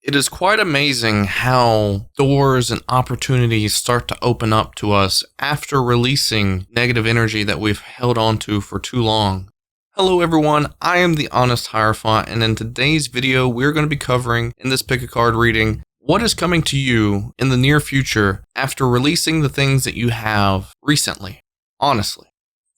It is quite amazing how doors and opportunities start to open up to us after releasing negative energy that we've held on to for too long. Hello everyone, I am the Honest Hierophant, and in today's video we're going to be covering, in this pick a card reading, what is coming to you in the near future after releasing the things that you have recently, honestly.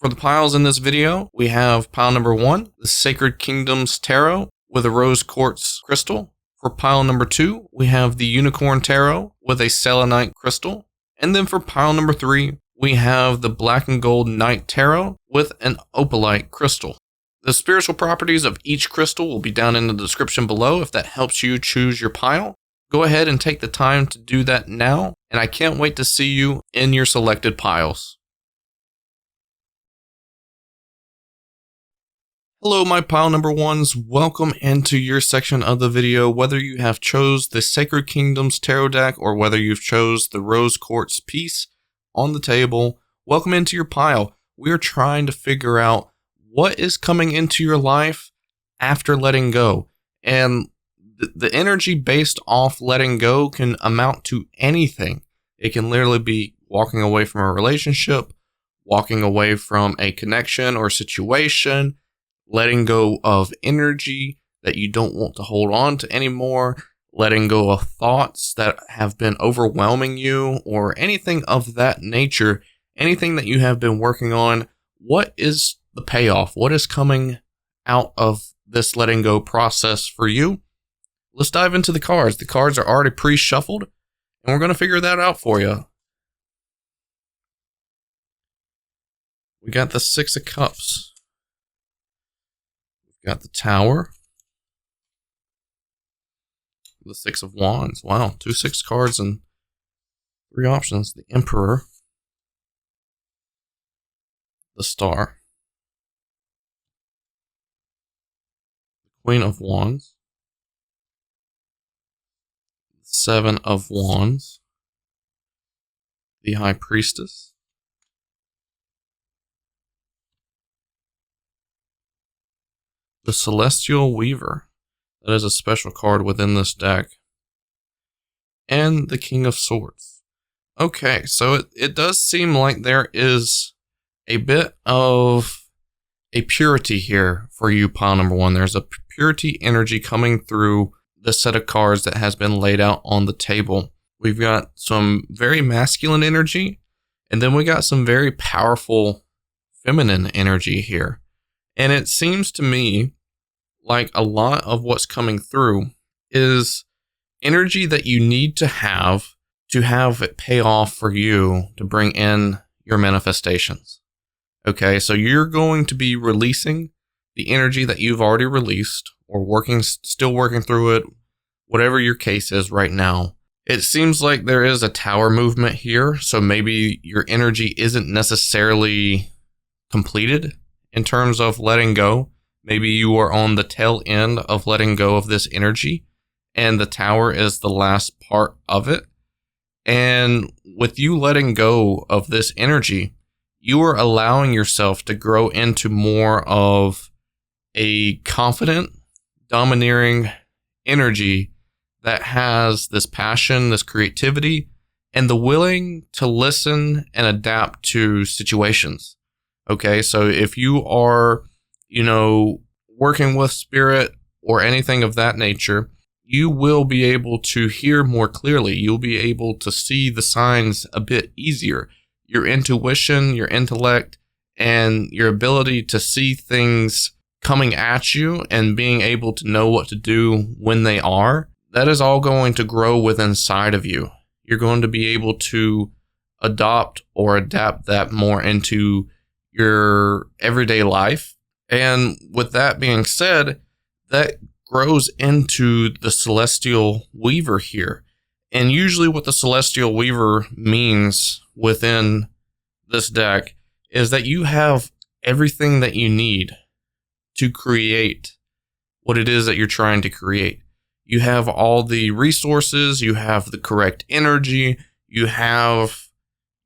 For the piles in this video, we have pile number 1, the Sacred Kingdoms Tarot with a rose quartz crystal. For pile number 2, we have the Unicorn Tarot with a selenite crystal. And then for pile number 3, we have the Black and Gold Night Tarot with an opalite crystal. The spiritual properties of each crystal will be down in the description below if that helps you choose your pile. Go ahead and take the time to do that now, and I can't wait to see you in your selected piles. Hello my pile number 1s, welcome into your section of the video. Whether you have chose the Sacred Kingdoms Tarot deck or whether you've chose the Rose Quartz piece on the table, welcome into your pile. We are trying to figure out what is coming into your life after letting go. And the energy based off letting go can amount to anything. It can literally be walking away from a relationship, walking away from a connection or situation, letting go of energy that you don't want to hold on to anymore, letting go of thoughts that have been overwhelming you, or anything of that nature, anything that you have been working on. What is the payoff? What is coming out of this letting go process for you? Let's dive into the cards. The cards are already pre-shuffled, and we're going to figure that out for you. We got the Six of Cups. Got the Tower, the Six of Wands. Wow, 2 6 cards and 3 options. The Emperor, the Star, the Queen of Wands, the 7 of Wands, the High Priestess, the Celestial Weaver. That is a special card within this deck. And the King of Swords. Okay, so it does seem like there is a bit of a purity here for you, pile number 1. There's a purity energy coming through the set of cards that has been laid out on the table. We've got some very masculine energy, and then we got some very powerful feminine energy here. And it seems to me like a lot of what's coming through is energy that you need to have it pay off for you to bring in your manifestations. Okay, so you're going to be releasing the energy that you've already released, or still working through it, whatever your case is right now. It seems like there is a tower movement here, so maybe your energy isn't necessarily completed in terms of letting go. Maybe you are on the tail end of letting go of this energy, and the Tower is the last part of it. And with you letting go of this energy, you are allowing yourself to grow into more of a confident, domineering energy that has this passion, this creativity, and the willing to listen and adapt to situations. Okay, so if you are, working with spirit or anything of that nature, you will be able to hear more clearly. You'll be able to see the signs a bit easier. Your intuition, your intellect, and your ability to see things coming at you and being able to know what to do when they are, that is all going to grow within inside of you. You're going to be able to adopt or adapt that more into your everyday life. And with that being said, that grows into the Celestial Weaver here. And usually what the Celestial Weaver means within this deck is that you have everything that you need to create what it is that you're trying to create. You have all the resources, you have the correct energy, you have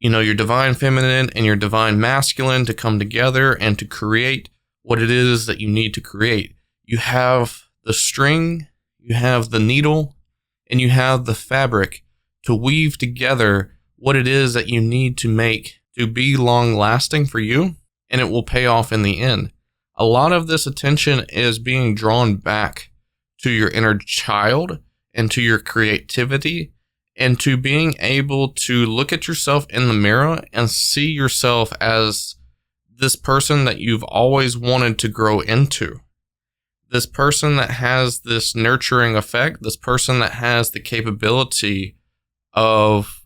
your divine feminine and your divine masculine to come together and to create what it is that you need to create. You have the string, you have the needle, and you have the fabric to weave together what it is that you need to make to be long lasting for you, and it will pay off in the end. A lot of this attention is being drawn back to your inner child and to your creativity and to being able to look at yourself in the mirror and see yourself as this person that you've always wanted to grow into. This person that has this nurturing effect, this person that has the capability of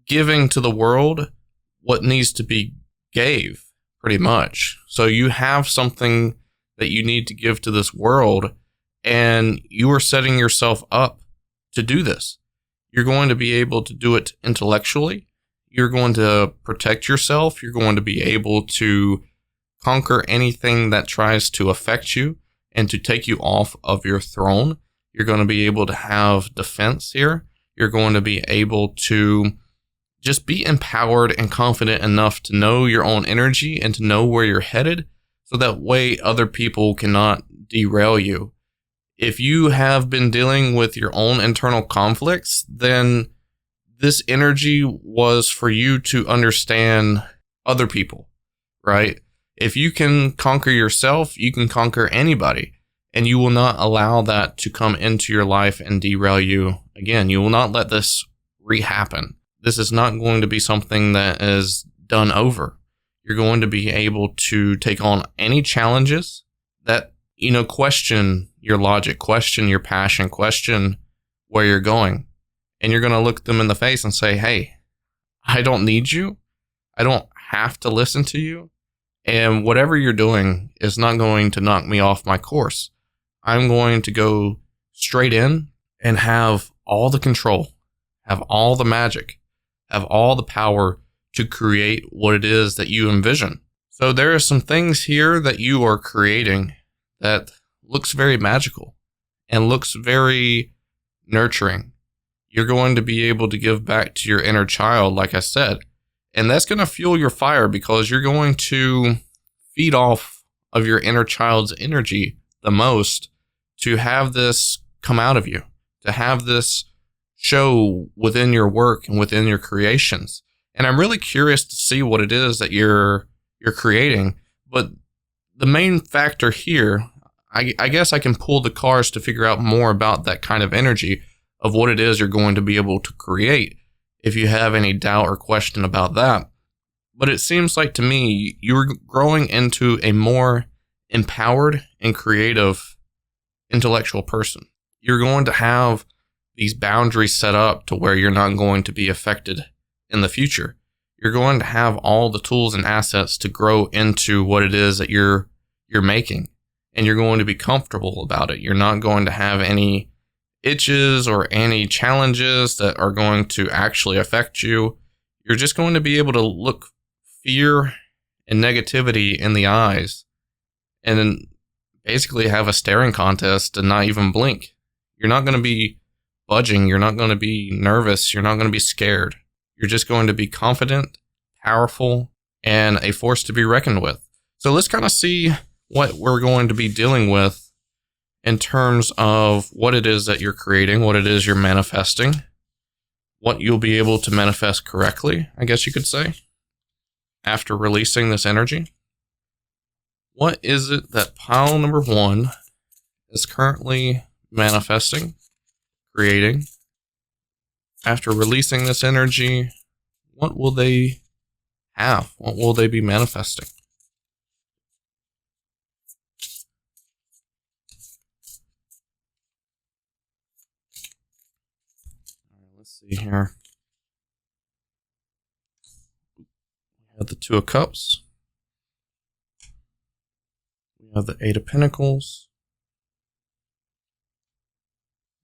giving to the world what needs to be gave, pretty much. So you have something that you need to give to this world, and you are setting yourself up to do this. You're going to be able to do it intellectually. You're going to protect yourself. You're going to be able to conquer anything that tries to affect you and to take you off of your throne. You're going to be able to have defense here. You're going to be able to just be empowered and confident enough to know your own energy and to know where you're headed, so that way other people cannot derail you. If you have been dealing with your own internal conflicts, then this energy was for you to understand other people, right? If you can conquer yourself, you can conquer anybody, and you will not allow that to come into your life and derail you again. You will not let this rehappen. This is not going to be something that is done over. You're going to be able to take on any challenges that, question your logic, question your passion, question where you're going. And you're going to look them in the face and say, hey, I don't need you. I don't have to listen to you. And whatever you're doing is not going to knock me off my course. I'm going to go straight in and have all the control, have all the magic, have all the power to create what it is that you envision. So there are some things here that you are creating that looks very magical and looks very nurturing. You're going to be able to give back to your inner child, like I said, and that's going to fuel your fire, because you're going to feed off of your inner child's energy the most to have this come out of you, to have this show within your work and within your creations. And I'm really curious to see what it is that you're creating. But the main factor here, I guess I can pull the cards to figure out more about that kind of energy of what it is you're going to be able to create, if you have any doubt or question about that. But it seems like to me, you're growing into a more empowered and creative intellectual person. You're going to have these boundaries set up to where you're not going to be affected in the future. You're going to have all the tools and assets to grow into what it is that you're making, and you're going to be comfortable about it. You're not going to have any itches or any challenges that are going to actually affect you. You're just going to be able to look fear and negativity in the eyes and then basically have a staring contest and not even blink. You're not going to be budging. You're not going to be nervous. You're not going to be scared. You're just going to be confident, powerful, and a force to be reckoned with. So let's kind of see what we're going to be dealing with in terms of what it is that you're creating, what it is you're manifesting, what you'll be able to manifest correctly, I guess you could say, after releasing this energy. What is it that pile number 1 is currently manifesting, creating? After releasing this energy, what will they have? What will they be manifesting? Let's see here. We have the 2 of Cups. We have the 8 of Pentacles.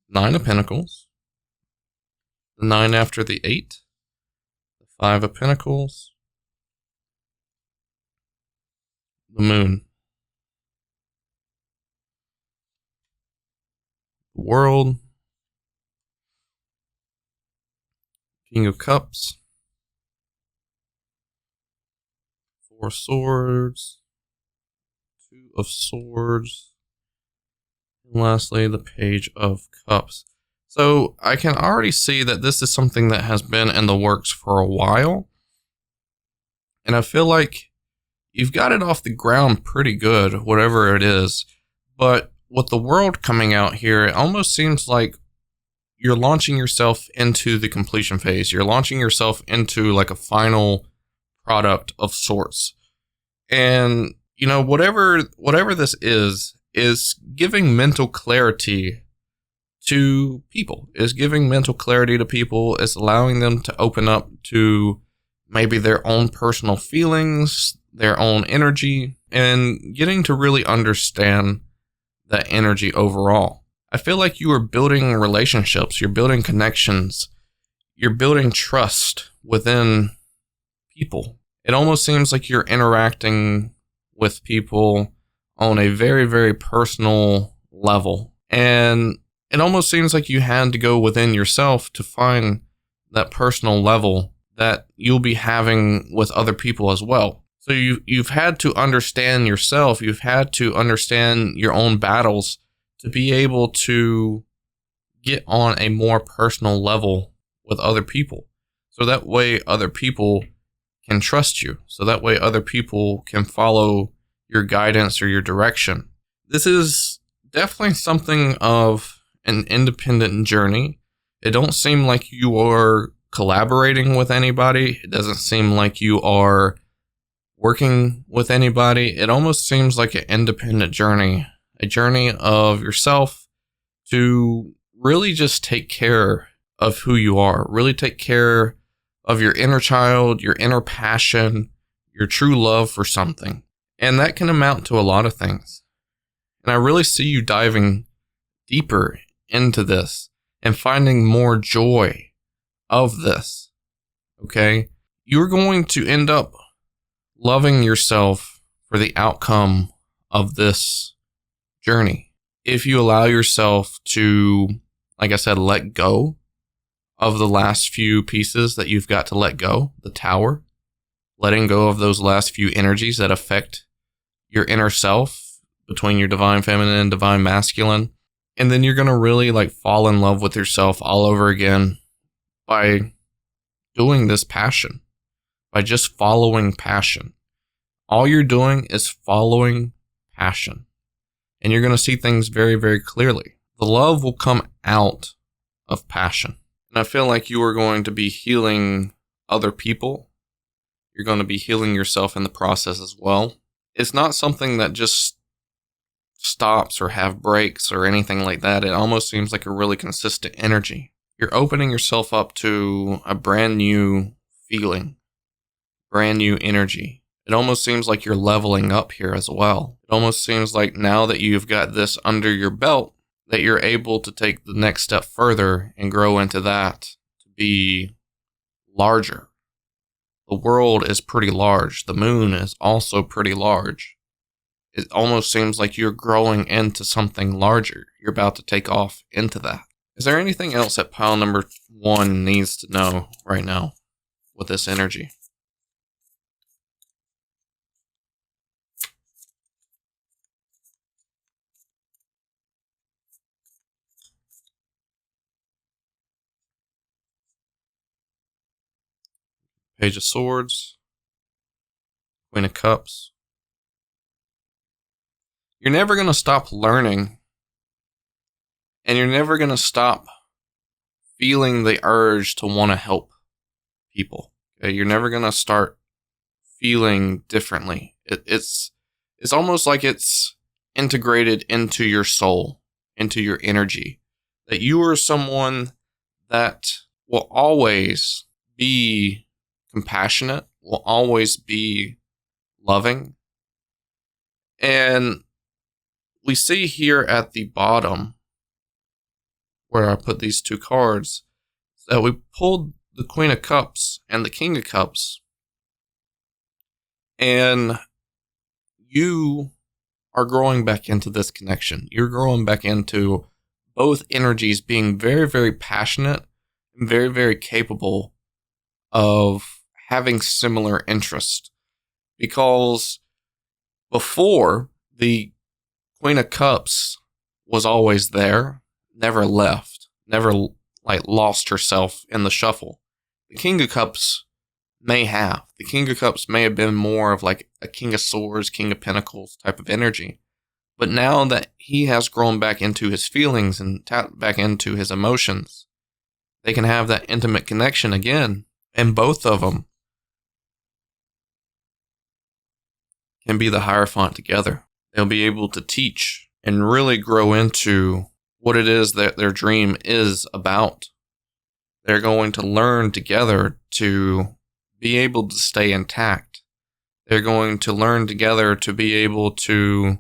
9 of Pentacles. The 9 after the 8. The 5 of Pentacles. The Moon. The World. King of Cups. 4 of Swords. 2 of Swords. And lastly, the Page of Cups. So I can already see that this is something that has been in the works for a while. And I feel like you've got it off the ground pretty good, whatever it is. But with the world coming out here, it almost seems like you're launching yourself into the completion phase. You're launching yourself into like a final product of sorts. And, you know, whatever this is giving mental clarity to people, is giving mental clarity to people, is allowing them to open up to maybe their own personal feelings, their own energy, and getting to really understand that energy overall. I feel like you are building relationships, you're building connections, you're building trust within people. It almost seems like you're interacting with people on a very, very personal level. And it almost seems like you had to go within yourself to find that personal level that you'll be having with other people as well. So you've had to understand yourself. You've had to understand your own battles to be able to get on a more personal level with other people. So that way other people can trust you. So that way other people can follow your guidance or your direction. This is definitely something of an independent journey. It don't seem like you are collaborating with anybody. It doesn't seem like you are working with anybody. It almost seems like an independent journey, a journey of yourself to really just take care of who you are, really take care of your inner child, your inner passion, your true love for something. And that can amount to a lot of things. And I really see you diving deeper into this and finding more joy of this. Okay? You're going to end up loving yourself for the outcome of this journey. If you allow yourself to, like I said, let go of the last few pieces that you've got to let go, the tower, letting go of those last few energies that affect your inner self between your divine feminine and divine masculine. And then you're going to really like fall in love with yourself all over again by doing this passion, by just following passion. All you're doing is following passion. And you're going to see things very, very clearly. The love will come out of passion. And I feel like you are going to be healing other people. You're going to be healing yourself in the process as well. It's not something that just stops or have breaks or anything like that. It almost seems like a really consistent energy. You're opening yourself up to a brand new feeling, brand new energy. It almost seems like you're leveling up here as well. It almost seems like now that you've got this under your belt, that you're able to take the next step further and grow into that to be larger. The world is pretty large. The moon is also pretty large. It almost seems like you're growing into something larger. You're about to take off into that. Is there anything else that pile number 1 needs to know right now with this energy? Page of Swords, Queen of Cups. You're never going to stop learning, and you're never going to stop feeling the urge to want to help people. Okay? You're never going to start feeling differently. It's almost like it's integrated into your soul, into your energy, that you are someone that will always be compassionate, will always be loving. And we see here at the bottom, where I put these 2 cards, that we pulled the Queen of Cups and the King of Cups. And you are growing back into this connection. You're growing back into both energies being very, very passionate and very, very capable of having similar interest. Because before, the Queen of Cups was always there, never left, never like lost herself in the shuffle. The King of Cups may have. The King of Cups may have been more of like a King of Swords, King of Pentacles type of energy. But now that he has grown back into his feelings and tapped back into his emotions, they can have that intimate connection again. And both of them can be the Hierophant together. They'll be able to teach and really grow into what it is that their dream is about. They're going to learn together to be able to stay intact. They're going to learn together to be able to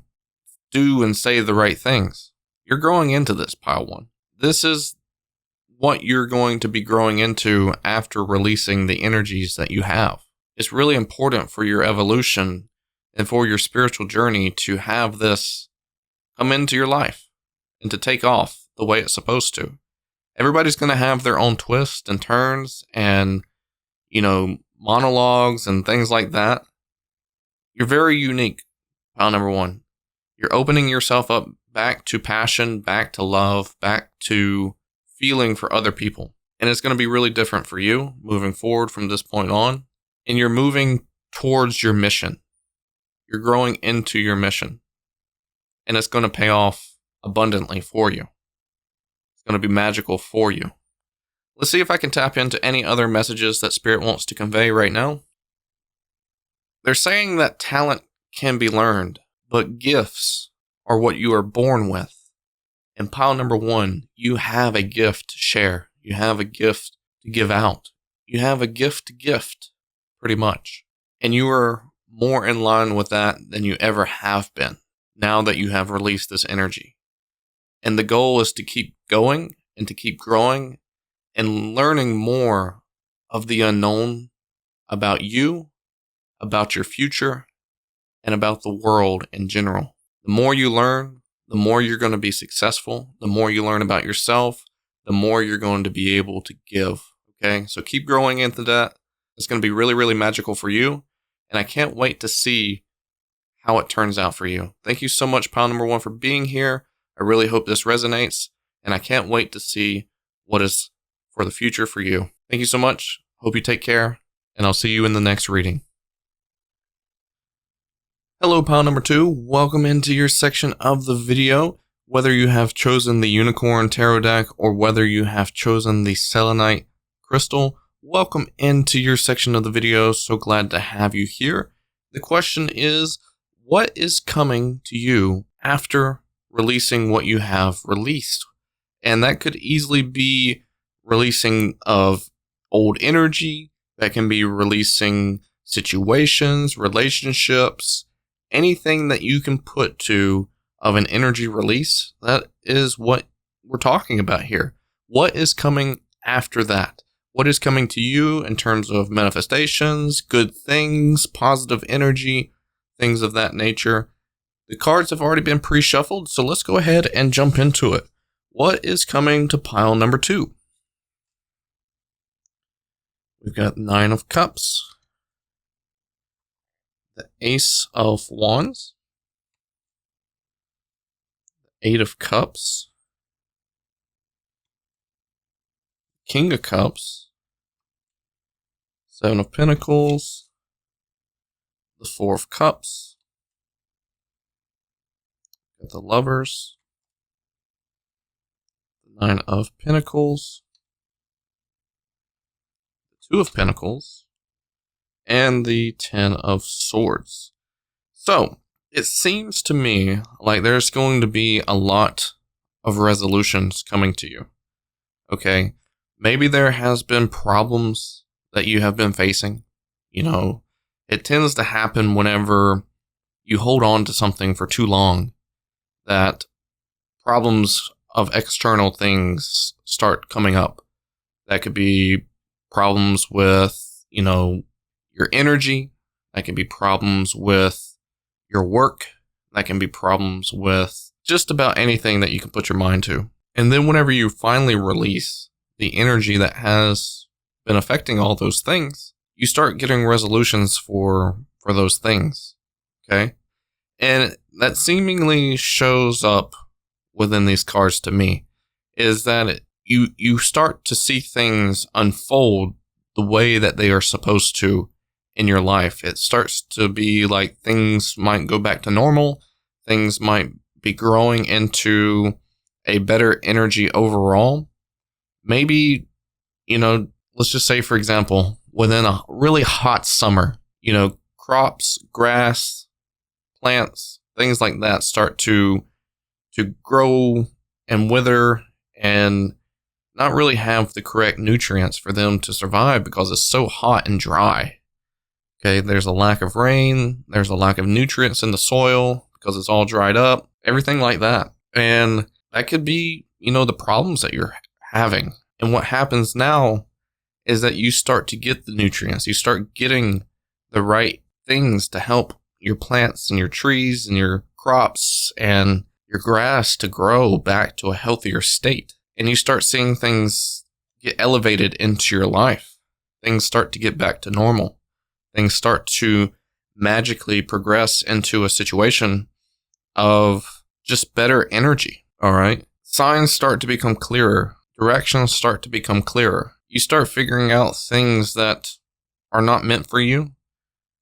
do and say the right things. You're growing into this, Pile 1. This is what you're going to be growing into after releasing the energies that you have. It's really important for your evolution and for your spiritual journey to have this come into your life and to take off the way it's supposed to. Everybody's going to have their own twists and turns and, monologues and things like that. You're very unique, Pile number 1. You're opening yourself up back to passion, back to love, back to feeling for other people. And it's going to be really different for you moving forward from this point on. And you're moving towards your mission. You're growing into your mission. And it's going to pay off abundantly for you. It's going to be magical for you. Let's see if I can tap into any other messages that Spirit wants to convey right now. They're saying that talent can be learned, but gifts are what you are born with. In Pile number 1, you have a gift to share. You have a gift to give out. You have a gift to gift, pretty much. And you are more in line with that than you ever have been, now that you have released this energy. And the goal is to keep going and to keep growing and learning more of the unknown about you, about your future, and about the world in general. The more you learn, the more you're going to be successful. The more you learn about yourself, the more you're going to be able to give. Okay, so keep growing into that. It's going to be really, really magical for you. And I can't wait to see how it turns out for you. Thank you so much, Pile number 1, for being here. I really hope this resonates. And I can't wait to see what is for the future for you. Thank you so much. Hope you take care. And I'll see you in the next reading. Hello, Pile number 2. Welcome into your section of the video. Whether you have chosen the Unicorn Tarot deck or whether you have chosen the Selenite Crystal, welcome into your section of the video. So glad to have you here. The question is, what is coming to you after releasing what you have released? And that could easily be releasing of old energy. That can be releasing situations, relationships, anything that you can put to of an energy release. That is what we're talking about here. What is coming after that? What is coming to you in terms of manifestations, good things, positive energy, things of that nature? The cards have already been pre-shuffled, so let's go ahead and jump into it. What is coming to Pile number 2? We've got 9 of Cups, the Ace of Wands, the 8 of Cups, King of Cups, 7 of Pentacles, the 4 of Cups, got the Lovers, the 9 of Pentacles, the 2 of Pentacles, and the 10 of Swords. So, it seems to me like there's going to be a lot of resolutions coming to you. Okay? Maybe there has been problems that you have been facing. It tends to happen whenever you hold on to something for too long, that problems of external things start coming up. That could be problems with, your energy. That can be problems with your work. That can be problems with just about anything that you can put your mind to. And then whenever you finally release the energy that has been affecting all those things, you start getting resolutions for those things. Okay? And that seemingly shows up within these cards to me, is that you start to see things unfold the way that they are supposed to in your life. It starts to be like things might go back to normal. Things might be growing into a better energy overall. Maybe, let's just say, for example, within a really hot summer, crops, grass, plants, things like that start to grow and wither and not really have the correct nutrients for them to survive because it's so hot and dry. Okay, there's a lack of rain, there's a lack of nutrients in the soil because it's all dried up, everything like that. And that could be, the problems that you're having. And what happens now is that you start to get the nutrients, you start getting the right things to help your plants and your trees and your crops and your grass to grow back to a healthier state. And you start seeing things get elevated into your life. Things start to get back to normal. Things start to magically progress into a situation of just better energy. All right. Signs start to become clearer. Directions start to become clearer. You start figuring out things that are not meant for you.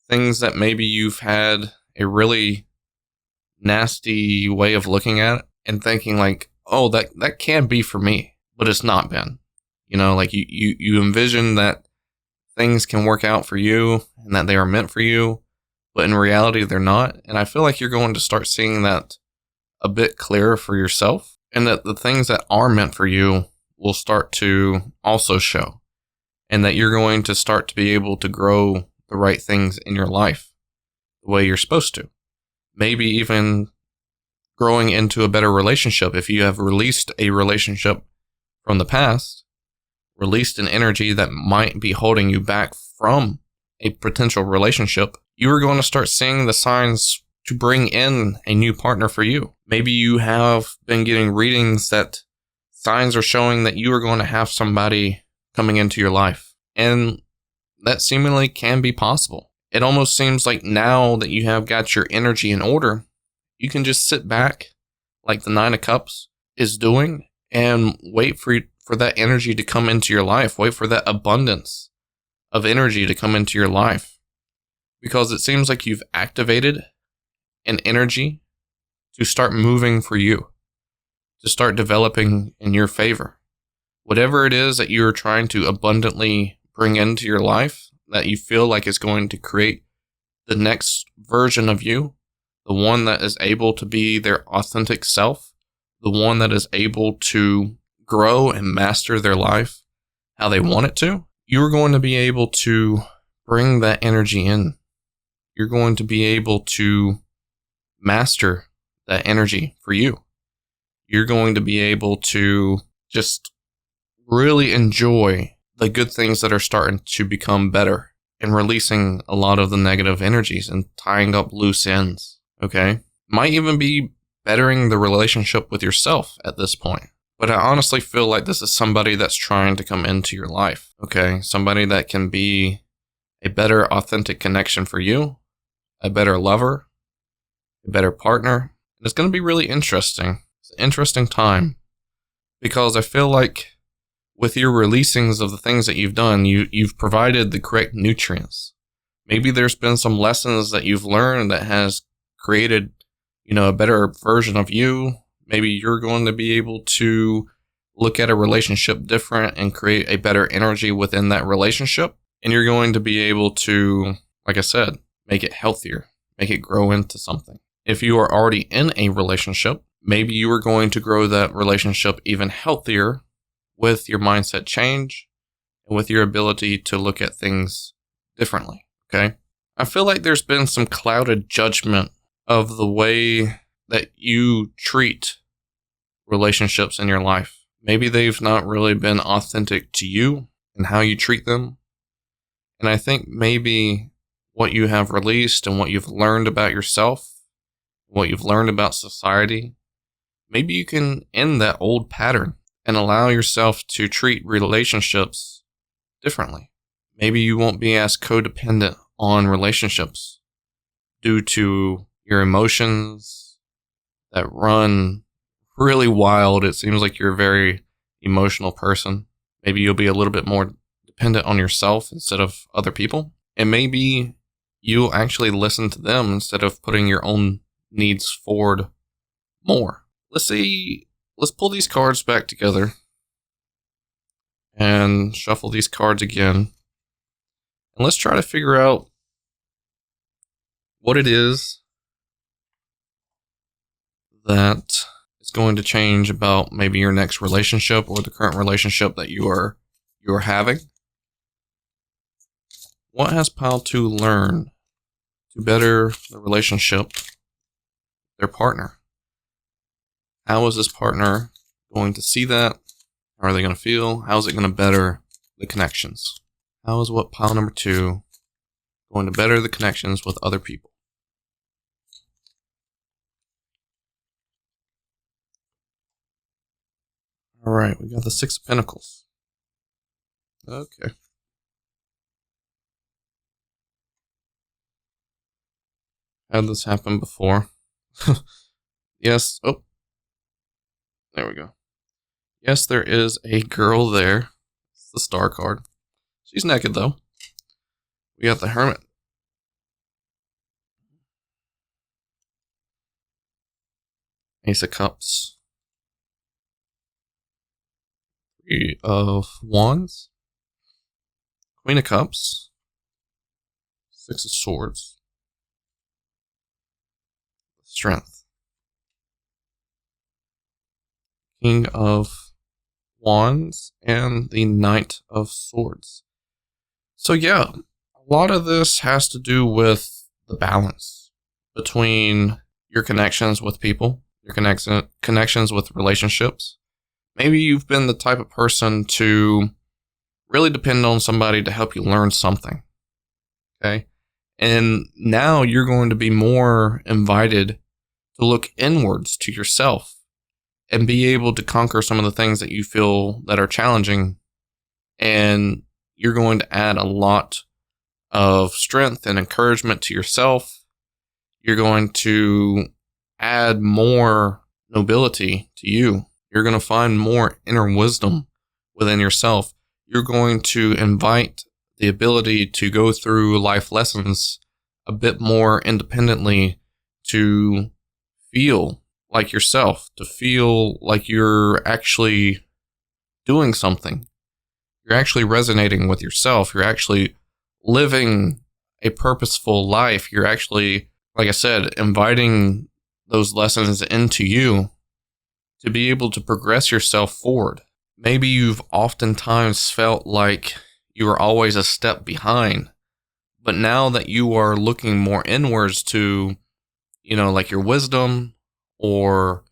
Things that maybe you've had a really nasty way of looking at it and thinking like, oh, that can be for me, but it's not been. Like you envision that things can work out for you and that they are meant for you, but in reality, they're not. And I feel like you're going to start seeing that a bit clearer for yourself, and that the things that are meant for you will start to also show, and that you're going to start to be able to grow the right things in your life the way you're supposed to. Maybe even growing into a better relationship. If you have released a relationship from the past, released an energy that might be holding you back from a potential relationship, you are going to start seeing the signs to bring in a new partner for you. Maybe you have been getting readings that signs are showing that you are going to have somebody coming into your life. And that seemingly can be possible. It almost seems like now that you have got your energy in order, you can just sit back like the Nine of Cups is doing and wait for that energy to come into your life. Wait for that abundance of energy to come into your life. Because it seems like you've activated an energy to start moving for you, to start developing in your favor. Whatever it is that you're trying to abundantly bring into your life that you feel like is going to create the next version of you, the one that is able to be their authentic self, the one that is able to grow and master their life how they want it to, you're going to be able to bring that energy in. You're going to be able to master that energy for you. You're going to be able to just really enjoy the good things that are starting to become better and releasing a lot of the negative energies and tying up loose ends. Okay? Might even be bettering the relationship with yourself at this point. But I honestly feel like this is somebody that's trying to come into your life. Okay? Somebody that can be a better authentic connection for you, a better lover, a better partner. And it's going to be really interesting. It's an interesting time because I feel like with your releasings of the things that you've done, you've provided the correct nutrients. Maybe there's been some lessons that you've learned that has created, a better version of you. Maybe you're going to be able to look at a relationship different and create a better energy within that relationship. And you're going to be able to, like I said, make it healthier, make it grow into something. If you are already in a relationship, maybe you are going to grow that relationship even healthier with your mindset change and with your ability to look at things differently. Okay? I feel like there's been some clouded judgment of the way that you treat relationships in your life. Maybe they've not really been authentic to you and how you treat them. And I think maybe what you have released and what you've learned about yourself, what you've learned about society, maybe you can end that old pattern and allow yourself to treat relationships differently. Maybe you won't be as codependent on relationships due to your emotions that run really wild. It seems like you're very, emotional person. Maybe you'll be a little bit more dependent on yourself instead of other people. And maybe you'll actually listen to them instead of putting your own needs forward more. Let's pull these cards back together and shuffle these cards again. And let's try to figure out what it is that is going to change about maybe your next relationship or the current relationship that you are having. What has Pile 2 learned to better the relationship with their partner? How is this partner going to see that? How are they going to feel? How is it going to better the connections? How is what Pile number 2 going to better the connections with other people? All right, we got the 6 of Pentacles. Okay. Had this happen before. Yes. Oh. There we go. Yes, there is a girl there. It's the Star card. She's naked, though. We got the Hermit. Ace of Cups. 3 of Wands. Queen of Cups. 6 of Swords. Strength. King of Wands and the Knight of Swords. So yeah, a lot of this has to do with the balance between your connections with people, your connections with relationships. Maybe you've been the type of person to really depend on somebody to help you learn something. Okay? And now you're going to be more invited to look inwards to yourself and be able to conquer some of the things that you feel that are challenging. And you're going to add a lot of strength and encouragement to yourself. You're going to add more nobility to you. You're going to find more inner wisdom within yourself. You're going to invite the ability to go through life lessons a bit more independently, to feel like yourself, to feel like you're actually doing something. You're actually resonating with yourself. You're actually living a purposeful life. You're actually, like I said, inviting those lessons into you to be able to progress yourself forward. Maybe you've oftentimes felt like you were always a step behind, but now that you are looking more inwards to, like your wisdom, or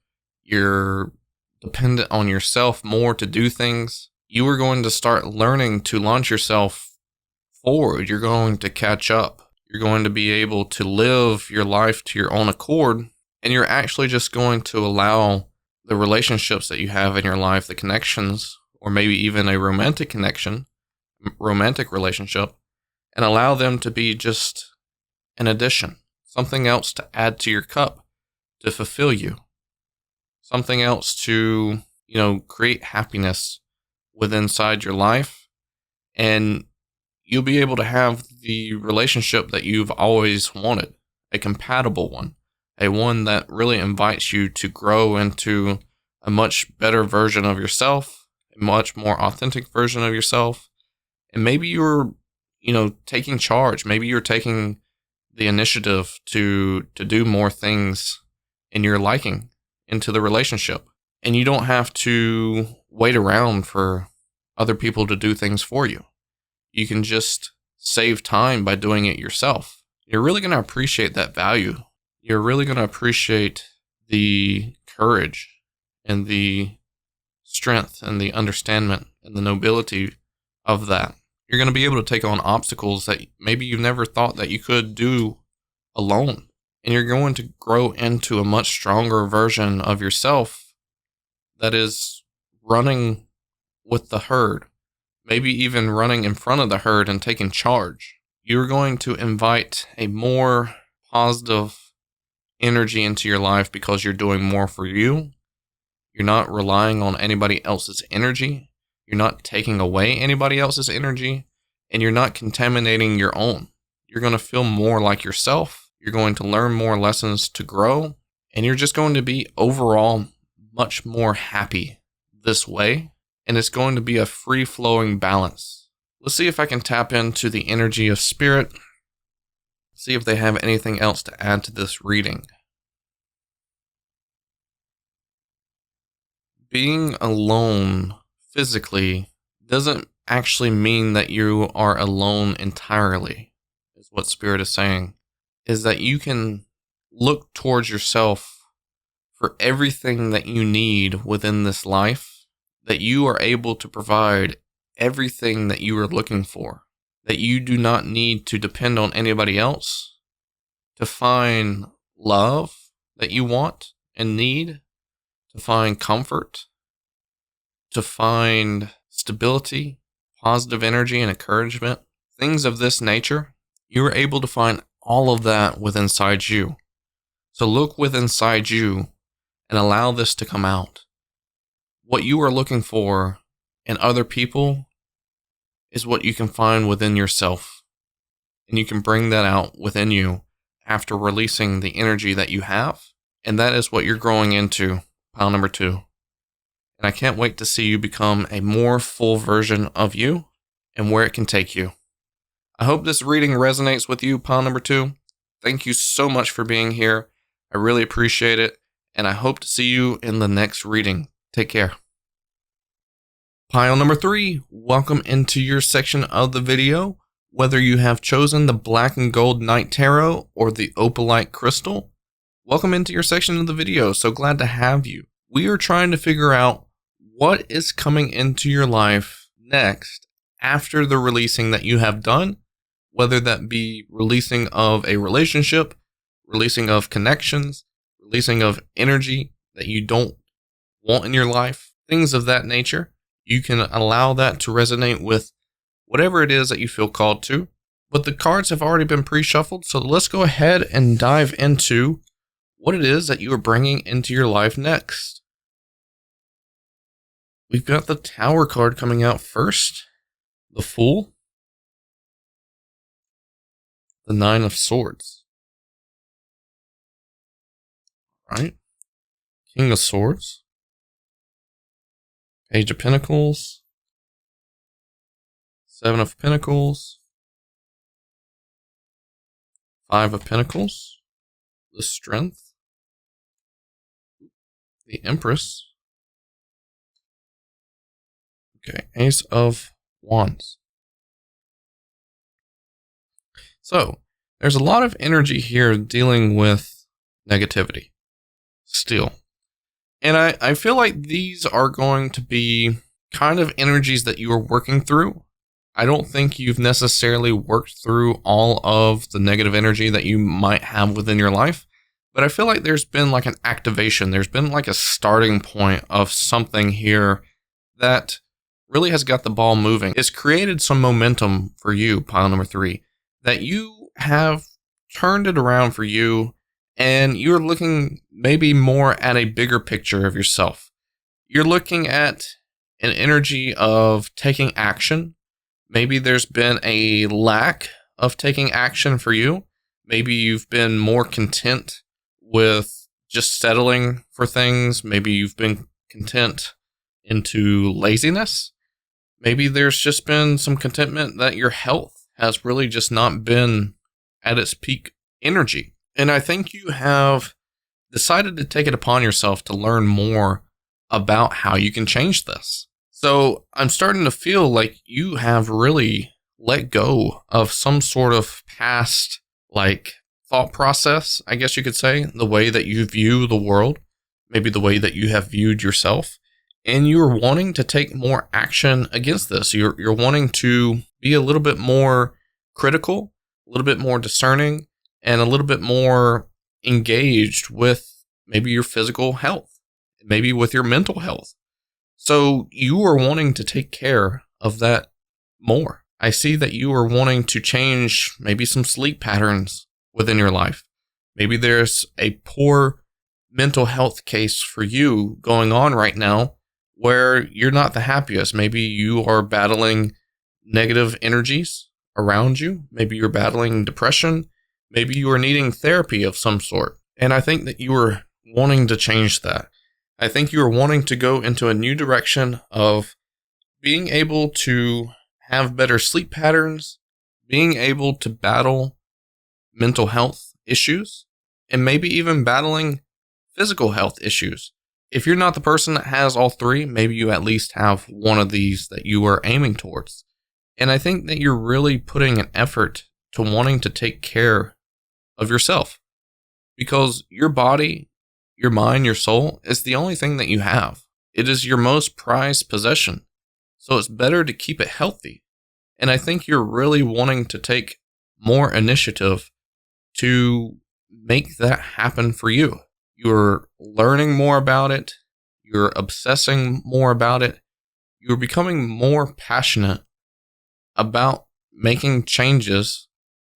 you're dependent on yourself more to do things, you are going to start learning to launch yourself forward. You're going to catch up. You're going to be able to live your life to your own accord, and you're actually just going to allow the relationships that you have in your life, the connections, or maybe even a romantic relationship, and allow them to be just an addition, something else to add to your cup, to fulfill you, something else to, create happiness within inside your life. And you'll be able to have the relationship that you've always wanted, a compatible one, a one that really invites you to grow into a much better version of yourself, a much more authentic version of yourself. And maybe you're, taking charge. Maybe you're taking the initiative to do more things in your liking into the relationship. And you don't have to wait around for other people to do things for you. You can just save time by doing it yourself. You're really going to appreciate that value. You're really going to appreciate the courage and the strength and the understanding and the nobility of that. You're going to be able to take on obstacles that maybe you've never thought that you could do alone. And you're going to grow into a much stronger version of yourself that is running with the herd, maybe even running in front of the herd and taking charge. You're going to invite a more positive energy into your life because you're doing more for you. You're not relying on anybody else's energy. You're not taking away anybody else's energy, and you're not contaminating your own. You're going to feel more like yourself. You're going to learn more lessons to grow, and you're just going to be overall much more happy this way. And it's going to be a free-flowing balance. Let's see if I can tap into the energy of spirit. See if they have anything else to add to this reading. Being alone physically doesn't actually mean that you are alone entirely, is what Spirit is saying. Is that you can look towards yourself for everything that you need within this life, that you are able to provide everything that you are looking for, that you do not need to depend on anybody else to find love that you want and need, to find comfort, to find stability, positive energy and encouragement, things of this nature. You are able to find all of that within inside you. So look within inside you and allow this to come out. What you are looking for in other people is what you can find within yourself. And you can bring that out within you after releasing the energy that you have. And that is what you're growing into, pile number 2. And I can't wait to see you become a more full version of you and where it can take you. I hope this reading resonates with you, pile number 2. Thank you so much for being here. I really appreciate it. And I hope to see you in the next reading. Take care. Pile number 3, welcome into your section of the video. Whether you have chosen the Black and Gold Night Tarot or the Opalite Crystal, welcome into your section of the video. So glad to have you. We are trying to figure out what is coming into your life next after the releasing that you have done, whether that be releasing of a relationship, releasing of connections, releasing of energy that you don't want in your life, things of that nature. You can allow that to resonate with whatever it is that you feel called to. But the cards have already been pre-shuffled, so let's go ahead and dive into what it is that you are bringing into your life next. We've got the Tower card coming out first, the Fool, the Nine of Swords, right? King of Swords, Page of Pentacles, Seven of Pentacles, Five of Pentacles, the Strength, the Empress. Okay, Ace of Wands. So, there's a lot of energy here dealing with negativity still. And I feel like these are going to be kind of energies that you are working through. I don't think you've necessarily worked through all of the negative energy that you might have within your life, but I feel like there's been like an activation. There's been like a starting point of something here that really has got the ball moving. It's created some momentum for you, pile number 3, that you have turned it around for you, and you're looking maybe more at a bigger picture of yourself. You're looking at an energy of taking action. Maybe there's been a lack of taking action for you. Maybe you've been more content with just settling for things. Maybe you've been content into laziness. Maybe there's just been some contentment that your health has really just not been at its peak energy. And I think you have decided to take it upon yourself to learn more about how you can change this. So I'm starting to feel like you have really let go of some sort of past, like, thought process, I guess you could say, the way that you view the world, maybe the way that you have viewed yourself. And you're wanting to take more action against this. You're wanting to be a little bit more critical, a little bit more discerning, and a little bit more engaged with maybe your physical health, maybe with your mental health. So you are wanting to take care of that more. I see that you are wanting to change maybe some sleep patterns within your life. Maybe there's a poor mental health case for you going on right now where you're not the happiest. Maybe you are battling negative energies around you. Maybe you're battling depression. Maybe you are needing therapy of some sort. And I think that you are wanting to change that. I think you are wanting to go into a new direction of being able to have better sleep patterns, being able to battle mental health issues, and maybe even battling physical health issues. If you're not the person that has all three, maybe you at least have one of these that you are aiming towards. And I think that you're really putting an effort to wanting to take care of yourself, because your body, your mind, your soul is the only thing that you have. It is your most prized possession. So it's better to keep it healthy. And I think you're really wanting to take more initiative to make that happen for you. You're learning more about it. You're obsessing more about it. You're becoming more passionate about making changes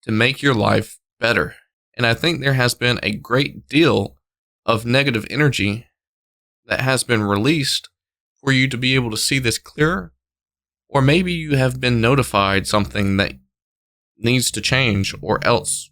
to make your life better. And I think there has been a great deal of negative energy that has been released for you to be able to see this clearer. Or maybe you have been notified something that needs to change, or else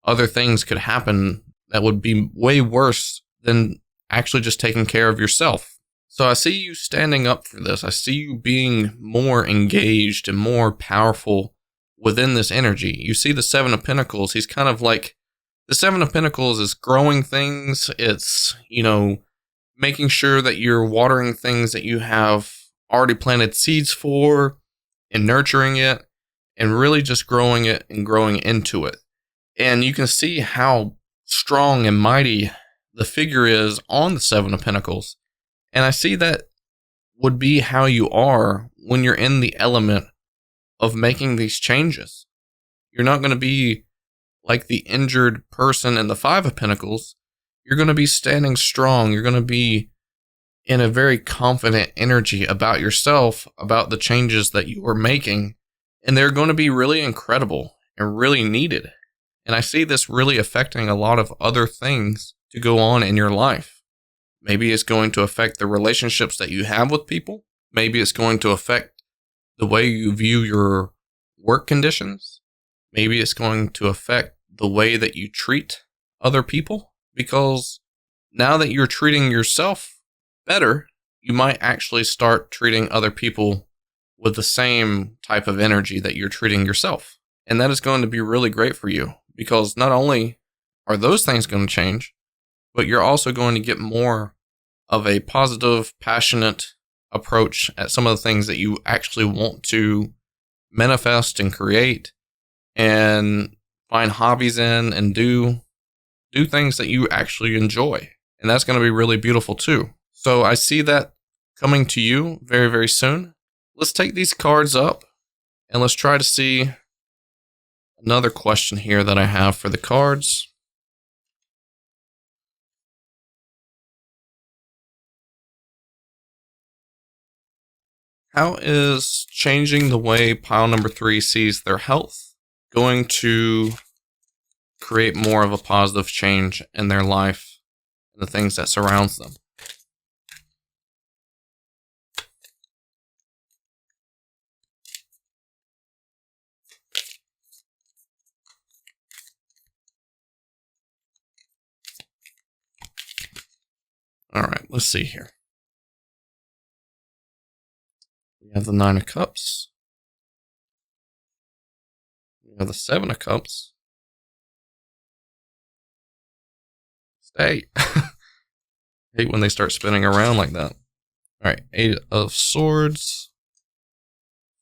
other things could happen that would be way worse than actually just taking care of yourself. So I see you standing up for this. I see you being more engaged and more powerful within this energy. You see the Seven of Pentacles. He's kind of like, the Seven of Pentacles is growing things. It's, making sure that you're watering things that you have already planted seeds for and nurturing it and really just growing it and growing into it. And you can see how strong and mighty the figure is on the Seven of Pentacles. And I see that would be how you are when you're in the element of making these changes. You're not going to be like the injured person in the Five of Pentacles. You're going to be standing strong. You're going to be in a very confident energy about yourself, about the changes that you are making. And they're going to be really incredible and really needed. And I see this really affecting a lot of other things to go on in your life. Maybe it's going to affect the relationships that you have with people. Maybe it's going to affect the way you view your work conditions. Maybe it's going to affect the way that you treat other people. Because now that you're treating yourself better, you might actually start treating other people with the same type of energy that you're treating yourself. And that is going to be really great for you, because not only are those things going to change, but you're also going to get more of a positive, passionate approach at some of the things that you actually want to manifest and create and find hobbies in and do things that you actually enjoy. And that's going to be really beautiful too. So I see that coming to you very, very soon. Let's take these cards up and let's try to see another question here that I have for the cards. How is changing the way pile number 3 sees their health going to create more of a positive change in their life and the things that surrounds them? All right, let's see here. We have the Nine of Cups. We have the Seven of Cups. Stay. Hate when they start spinning around like that. All right, Eight of Swords.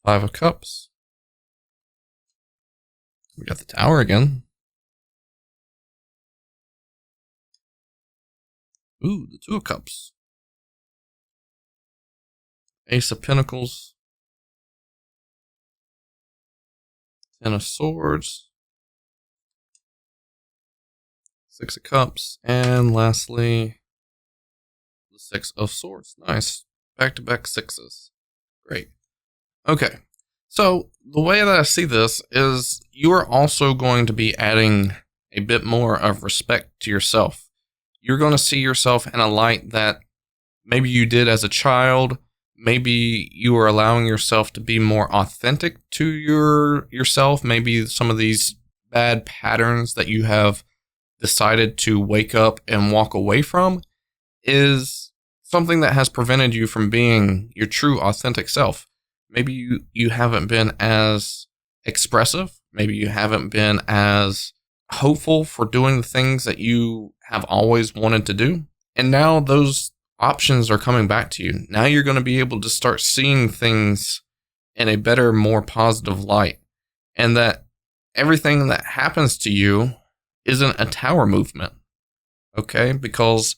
Five of Cups. We got the Tower again. Ooh, the Two of Cups. Ace of Pentacles. Ten of Swords. Six of Cups. And lastly, the Six of Swords. Nice. Back-to-back sixes. Great. Okay. So, the way that I see this is you are also going to be adding a bit more of respect to yourself. you're going to see yourself in a light that maybe you did as a child. Maybe you are allowing yourself to be more authentic to yourself. Maybe some of these bad patterns that you have decided to wake up and walk away from is something that has prevented you from being your true authentic self. Maybe you haven't been as expressive. Maybe you haven't been as hopeful for doing the things that you have always wanted to do. And now those options are coming back to you. Now you're going to be able to start seeing things in a better, more positive light. And that everything that happens to you isn't a tower movement. Okay? Because,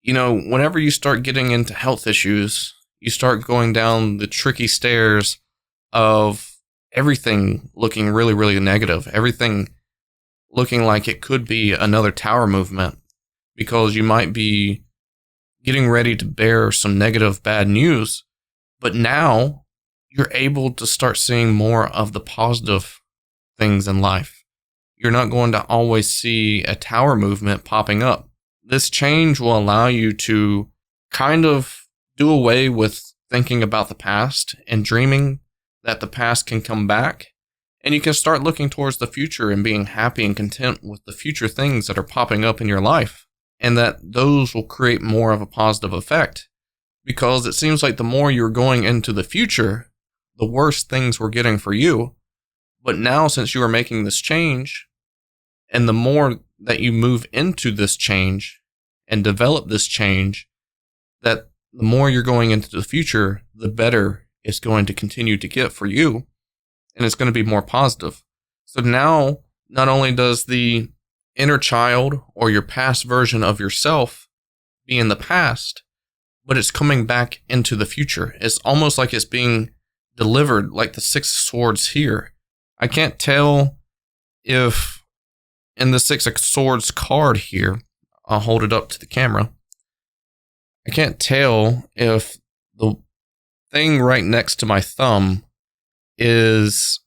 whenever you start getting into health issues, you start going down the tricky stairs of everything looking really, really negative. Everything looking like it could be another tower movement, because you might be getting ready to bear some negative, bad news. But now you're able to start seeing more of the positive things in life. You're not going to always see a tower movement popping up. This change will allow you to kind of do away with thinking about the past and dreaming that the past can come back. And you can start looking towards the future and being happy and content with the future things that are popping up in your life. And that those will create more of a positive effect. Because it seems like the more you're going into the future, the worse things were getting for you. But now, since you are making this change, and the more that you move into this change and develop this change, that the more you're going into the future, the better it's going to continue to get for you. And it's going to be more positive. So now, not only does the inner child or your past version of yourself be in the past, but it's coming back into the future. It's almost like it's being delivered, like the Six of Swords here. I can't tell if in the Six of Swords card here, I'll hold it up to the camera. I can't tell if the thing right next to my thumb is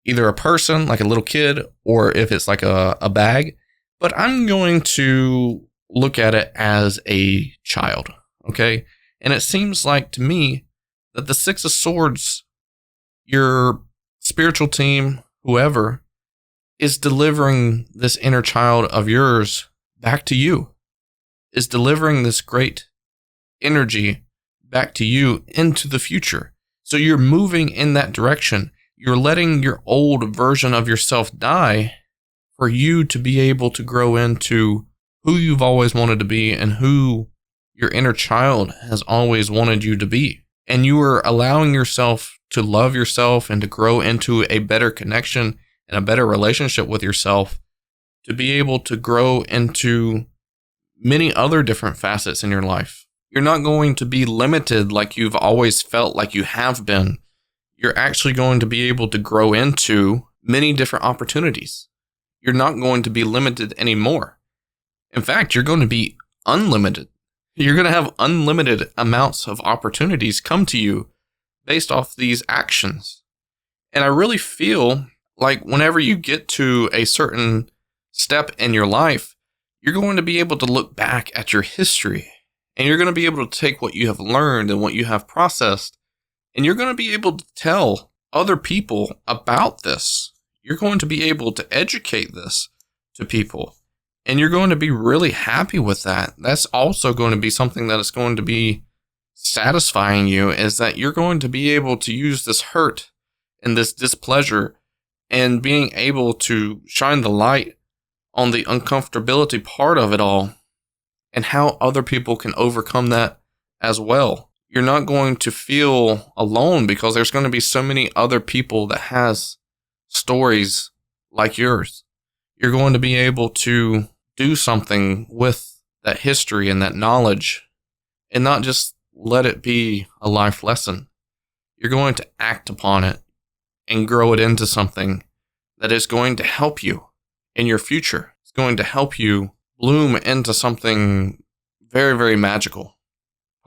either a person, like a little kid, or if it's like a bag. But I'm going to look at it as a child, okay? And it seems like to me that the Six of Swords, your spiritual team, whoever, is delivering this inner child of yours back to you, is delivering this great energy back to you into the future. So you're moving in that direction. You're letting your old version of yourself die for you to be able to grow into who you've always wanted to be and who your inner child has always wanted you to be. And you are allowing yourself to love yourself and to grow into a better connection and a better relationship with yourself, to be able to grow into many other different facets in your life. You're not going to be limited like you've always felt like you have been. You're actually going to be able to grow into many different opportunities. You're not going to be limited anymore. In fact, you're going to be unlimited. You're going to have unlimited amounts of opportunities come to you based off these actions. And I really feel like whenever you get to a certain step in your life, you're going to be able to look back at your history, and you're going to be able to take what you have learned and what you have processed, and you're going to be able to tell other people about this. You're going to be able to educate this to people, and you're going to be really happy with that. That's also going to be something that is going to be satisfying you, is that you're going to be able to use this hurt and this displeasure and being able to shine the light on the uncomfortability part of it all and how other people can overcome that as well. You're not going to feel alone because there's going to be so many other people that has stories like yours. You're going to be able to do something with that history and that knowledge and not just let it be a life lesson. You're going to act upon it and grow it into something that is going to help you in your future. It's going to help you bloom into something very, very magical.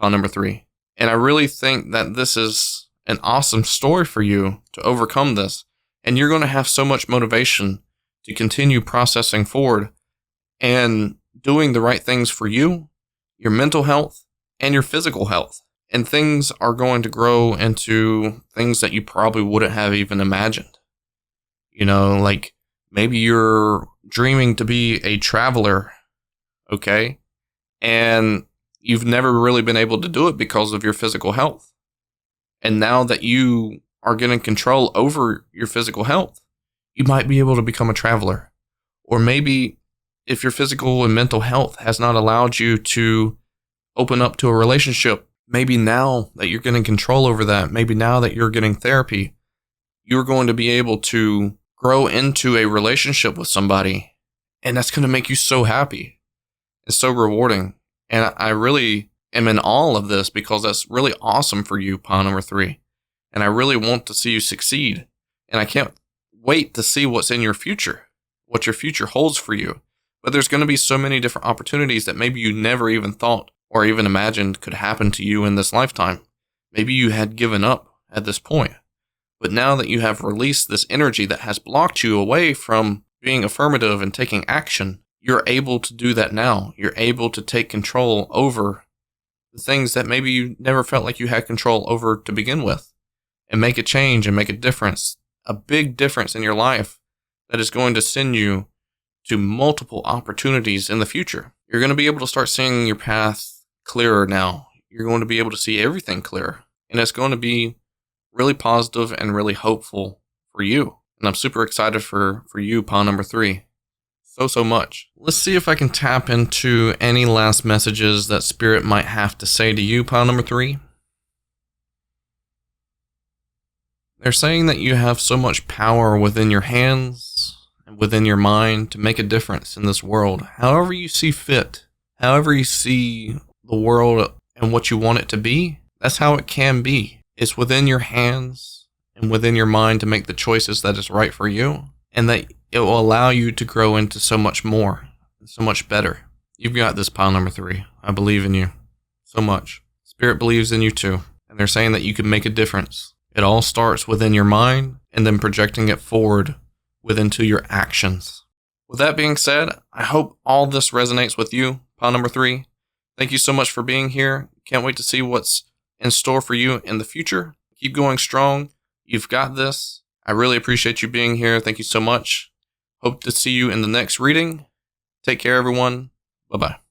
Pile number 3. And I really think that this is an awesome story for you to overcome this. And you're going to have so much motivation to continue processing forward and doing the right things for you, your mental health, and your physical health. And things are going to grow into things that you probably wouldn't have even imagined. You know, like maybe you're dreaming to be a traveler, okay? And you've never really been able to do it because of your physical health. And now that you are getting control over your physical health, you might be able to become a traveler. Or maybe if your physical and mental health has not allowed you to open up to a relationship, maybe now that you're getting control over that, maybe now that you're getting therapy, you're going to be able to grow into a relationship with somebody. And that's going to make you so happy and so rewarding. And I really am in awe of this because that's really awesome for you, pawn number 3. And I really want to see you succeed. And I can't wait to see what's in your future, what your future holds for you. But there's going to be so many different opportunities that maybe you never even thought or even imagined could happen to you in this lifetime. Maybe you had given up at this point. But now that you have released this energy that has blocked you away from being affirmative and taking action, you're able to do that now. You're able to take control over the things that maybe you never felt like you had control over to begin with, and make a change and make a difference, a big difference in your life that is going to send you to multiple opportunities in the future. You're going to be able to start seeing your path clearer now. You're going to be able to see everything clearer, and it's going to be really positive and really hopeful for you. And I'm super excited for you, pawn number 3. So much. Let's see if I can tap into any last messages that Spirit might have to say to you, pawn number 3. They're saying that you have so much power within your hands and within your mind to make a difference in this world. However you see fit, however you see the world and what you want it to be, that's how it can be. It's within your hands and within your mind to make the choices that is right for you, and that it will allow you to grow into so much more, so much better. You've got this, pawn number 3. I believe in you so much. Spirit believes in you too, and they're saying that you can make a difference. It all starts within your mind and then projecting it forward into your actions. With that being said, I hope all this resonates with you, pawn number 3. Thank you so much for being here. Can't wait to see what's in store for you in the future. Keep going strong. You've got this. I really appreciate you being here. Thank you so much. Hope to see you in the next reading. Take care, everyone. Bye-bye.